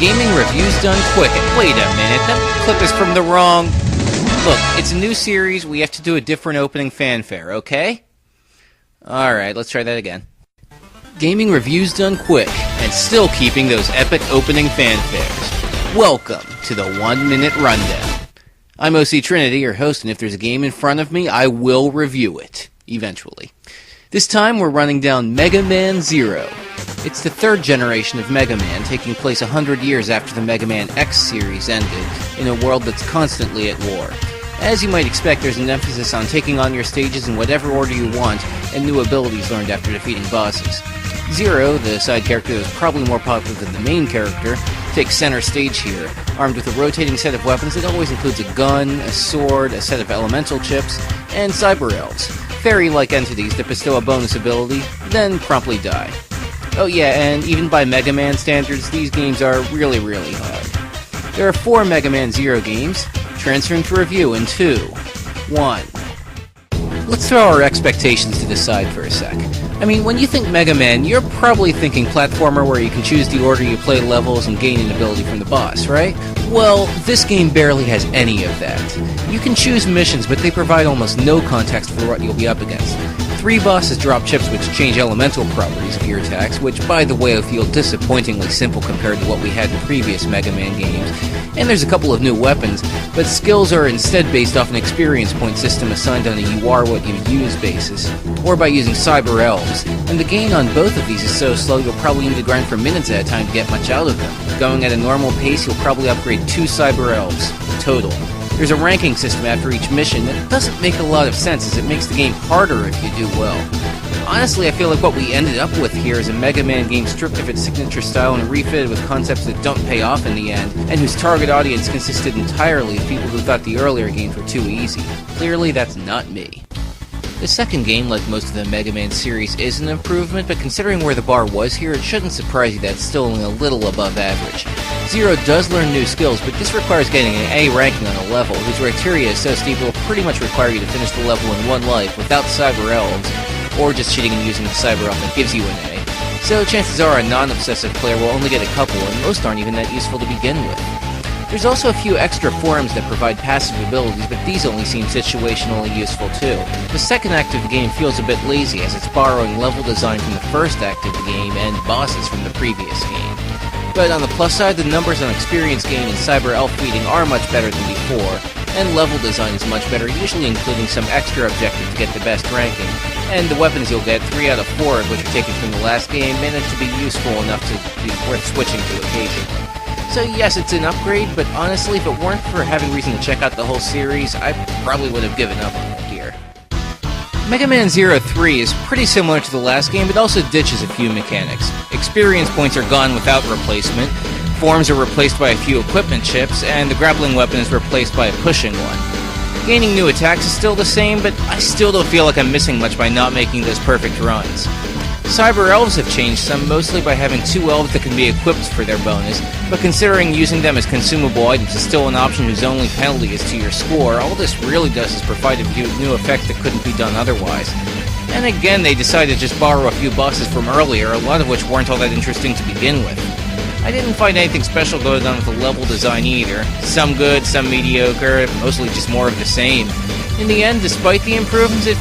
Gaming reviews done quick. Wait a minute, that clip is from the wrong... Look, it's a new series, we have to do a different opening fanfare, okay? Alright, let's try that again. Gaming reviews done quick, and still keeping those epic opening fanfares. Welcome to the 1 Minute Rundown. I'm Octrinity, your host, and if there's a game in front of me, I will review it. Eventually. This time we're running down Mega Man Zero. It's the third generation of Mega Man, taking place 100 years after the Mega Man X series ended, in a world that's constantly at war. As you might expect, there's an emphasis on taking on your stages in whatever order you want, and new abilities learned after defeating bosses. Zero, the side character that's probably more popular than the main character, takes center stage here, armed with a rotating set of weapons that always includes a gun, a sword, a set of elemental chips, and cyber elves, fairy-like entities that bestow a bonus ability, then promptly die. Oh yeah, and even by Mega Man standards, these games are really hard. There are 4 Mega Man Zero games, transferring to review in 2, 1. Let's throw our expectations to the side for a sec. I mean, when you think Mega Man, you're probably thinking platformer where you can choose the order you play levels and gain an ability from the boss, right? Well, this game barely has any of that. You can choose missions, but they provide almost no context for what you'll be up against. 3 bosses drop chips which change elemental properties of your attacks, which, by the way, feel disappointingly simple compared to what we had in previous Mega Man games. And there's a couple of new weapons, but skills are instead based off an experience point system assigned on a you are what you use basis, or by using cyber elves, and the gain on both of these is so slow you'll probably need to grind for minutes at a time to get much out of them. Going at a normal pace, you'll probably upgrade 2 cyber elves, total. There's a ranking system after each mission that doesn't make a lot of sense as it makes the game harder if you do well. Honestly, I feel like what we ended up with here is a Mega Man game stripped of its signature style and refitted with concepts that don't pay off in the end, and whose target audience consisted entirely of people who thought the earlier games were too easy. Clearly, that's not me. The second game, like most of the Mega Man series, is an improvement, but considering where the bar was here, it shouldn't surprise you that it's still only a little above average. Zero does learn new skills, but this requires getting an A ranking on a level, whose criteria is so steep it will pretty much require you to finish the level in 1 life without cyber elves, or just cheating and using the cyber elf that gives you an A. So chances are a non-obsessive player will only get a couple, and most aren't even that useful to begin with. There's also a few extra forms that provide passive abilities, but these only seem situationally useful too. The second act of the game feels a bit lazy, as it's borrowing level design from the first act of the game and bosses from the previous game. But on the plus side, the numbers on experience gain and cyber elf feeding are much better than before, and level design is much better, usually including some extra objective to get the best ranking, and the weapons you'll get, 3 out of 4 of which are taken from the last game, manage to be useful enough to be worth switching to occasionally. So yes, it's an upgrade, but honestly, if it weren't for having reason to check out the whole series, I probably would have given up on it here. Mega Man Zero 3 is pretty similar to the last game, but also ditches a few mechanics. Experience points are gone without replacement, forms are replaced by a few equipment chips, and the grappling weapon is replaced by a pushing one. Gaining new attacks is still the same, but I still don't feel like I'm missing much by not making those perfect runs. Cyber elves have changed some, mostly by having 2 elves that can be equipped for their bonus, but considering using them as consumable items is still an option whose only penalty is to your score, all this really does is provide a new effect that couldn't be done otherwise. And again, they decided to just borrow a few bosses from earlier, a lot of which weren't all that interesting to begin with. I didn't find anything special going on with the level design either. Some good, some mediocre, mostly just more of the same. In the end, despite the improvements, it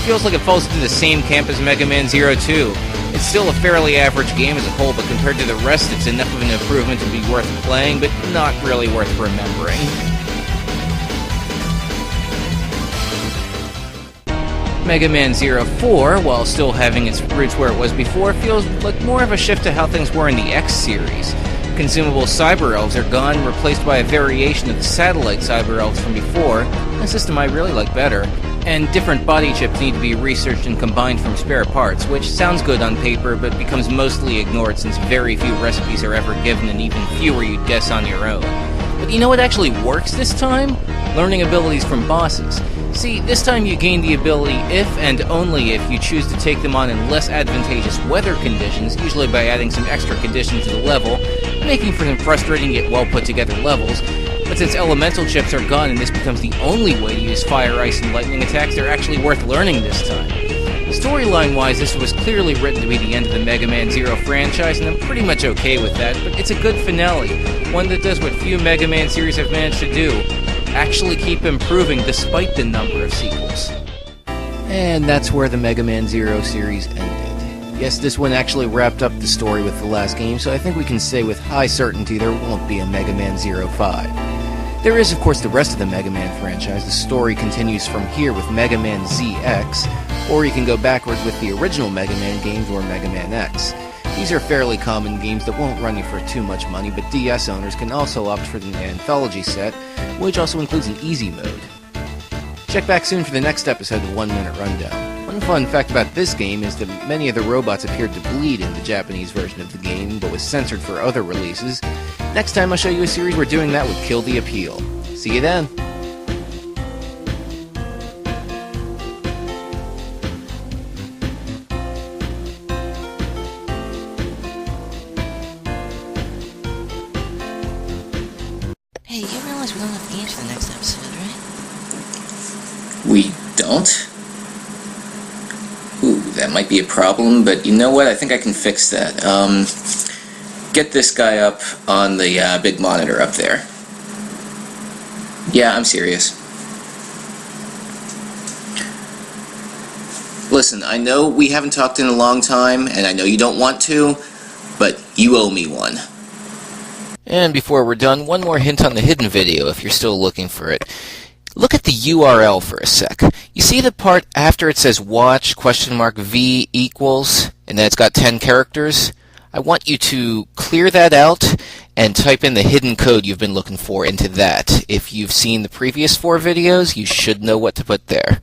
feels like it falls into the same camp as Mega Man Zero 2. It's still a fairly average game as a whole, but compared to the rest, it's enough of an improvement to be worth playing, but not really worth remembering. Mega Man Zero 4, while still having its roots where it was before, feels like more of a shift to how things were in the X series. Consumable cyber elves are gone, replaced by a variation of the satellite cyber elves from before, a system I really like better, and different body chips need to be researched and combined from spare parts, which sounds good on paper, but becomes mostly ignored since very few recipes are ever given and even fewer you'd guess on your own. But you know what actually works this time? Learning abilities from bosses. See, this time you gain the ability if and only if you choose to take them on in less advantageous weather conditions, usually by adding some extra conditions to the level, making for some frustrating yet well put together levels. But since elemental chips are gone and this becomes the only way to use fire, ice, and lightning attacks, they're actually worth learning this time. Storyline-wise, this was clearly written to be the end of the Mega Man Zero franchise, and I'm pretty much okay with that, but it's a good finale. One that does what few Mega Man series have managed to do, actually keep improving despite the number of sequels. And that's where the Mega Man Zero series ended. Yes, this one actually wrapped up the story with the last game, so I think we can say with high certainty there won't be a Mega Man Zero 5. There is, of course, the rest of the Mega Man franchise. The story continues from here with Mega Man ZX, or you can go backwards with the original Mega Man games or Mega Man X. These are fairly common games that won't run you for too much money, but DS owners can also opt for the Anthology set, which also includes an easy mode. Check back soon for the next episode of 1 Minute Rundown. One fun fact about this game is that many of the robots appeared to bleed in the Japanese version of the game, but was censored for other releases. Next time I'll show you a series where doing that would kill the appeal. See you then! Hey, you realize we don't have games for the next episode, right? We don't? Ooh, that might be a problem, but you know what? I think I can fix that. Get this guy up on the big monitor up there. Yeah, I'm serious. Listen, I know we haven't talked in a long time, and I know you don't want to, but you owe me one. And before we're done, one more hint on the hidden video if you're still looking for it. Look at the URL for a sec. You see the part after it says watch $V equals, and then it's got 10 characters? I want you to clear that out and type in the hidden code you've been looking for into that. If you've seen the previous 4 videos, you should know what to put there.